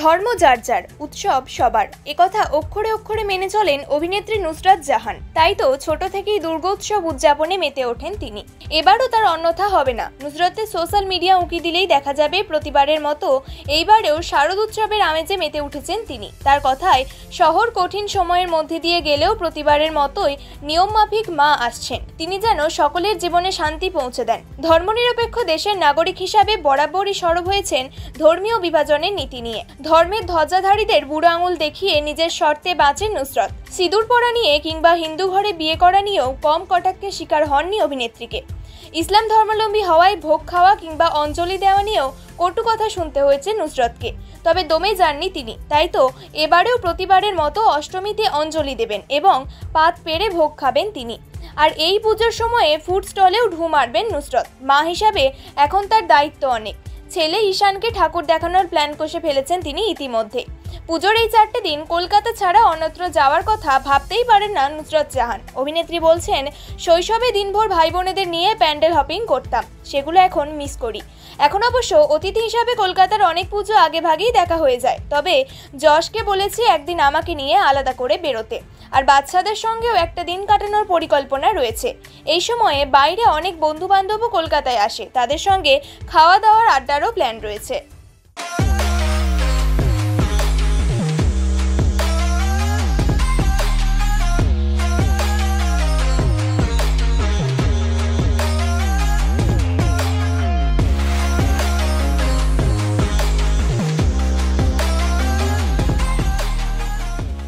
ধর্ম যার যার, উৎসব সবার, একথা অক্ষরে অক্ষরে মেনে চলেন অভিনেত্রী নুসরাত জাহান। তাই তো ছোট থেকেই দুর্গোৎসব উদযাপনে মেতে ওঠেন তিনি। এবারও তার অন্যথা হবে না। নুসরাতের সোশ্যাল মিডিয়া উঁকি দিলেই দেখা যাবে প্রতিবারের মতো এইবারেও শারদ উৎসবের আমেজে মেতে উঠেছেন তিনি। তার কথায়, শহর কঠিন সময়ের মধ্যে দিয়ে গেলেও প্রতিবারের মতোই নিয়মমাফিক মা আসছেন। তিনি যেন সকলের জীবনে শান্তি পৌঁছে দেন। ধর্মনিরপেক্ষ দেশের নাগরিক হিসাবে বরাবরই সরব হয়েছেন ধর্মীয় বিভাজনের নীতি নিয়ে। ধর্মের ধ্বজাধারীদের বুড়ো আঙুল দেখিয়ে নিজের শর্তে বাঁচেন নুসরাত। সিঁদুর পরা নিয়ে কিংবা হিন্দু ঘরে বিয়ে করা নিয়েও কম কটাক্ষের শিকার হননি অভিনেত্রীকে। ইসলাম ধর্মাবলম্বী হওয়ায় ভোগ খাওয়া কিংবা অঞ্জলি দেওয়া নিয়েও কটু কথা শুনতে হয়েছে নুসরাতকে। তবে দমে যাননি তিনি। তাই তো এবারেও প্রতিবারের মতো অষ্টমীতে অঞ্জলি দেবেন এবং পাত পেরে ভোগ খাবেন তিনি। আর এই পুজোর সময়ে ফুড স্টলেও ঢু মারবেন নুসরাত। মা হিসাবে এখন তার দায়িত্ব অনেক। ছেলে ঈশানকে ঠাকুর দেখানোর প্ল্যান কষে ফেলেছেন তিনি ইতিমধ্যে। পুজোর এই 4টে দিন কলকাতা ছাড়া অন্যত্র যাওয়ার কথা ভাবতেই পারেন না নুসরাত জাহান। অভিনেত্রী বলছেন, শৈশবে দিনভর ভাই বোনেদের নিয়ে প্যান্ডেল হপিং করতাম, সেগুলো এখন মিস করি। এখন অবশ্য অতিথি হিসাবে কলকাতার অনেক পুজো আগে ভাগেই দেখা হয়ে যায়। তবে যশকে বলেছি একদিন আমাকে নিয়ে আলাদা করে বেরোতে, আর বাচ্চাদের সঙ্গেও একটা দিন কাটানোর পরিকল্পনা রয়েছে। এই সময়ে বাইরে অনেক বন্ধু বান্ধবও কলকাতায় আসে, তাদের সঙ্গে খাওয়া দাওয়ার আড্ডারও প্ল্যান রয়েছে।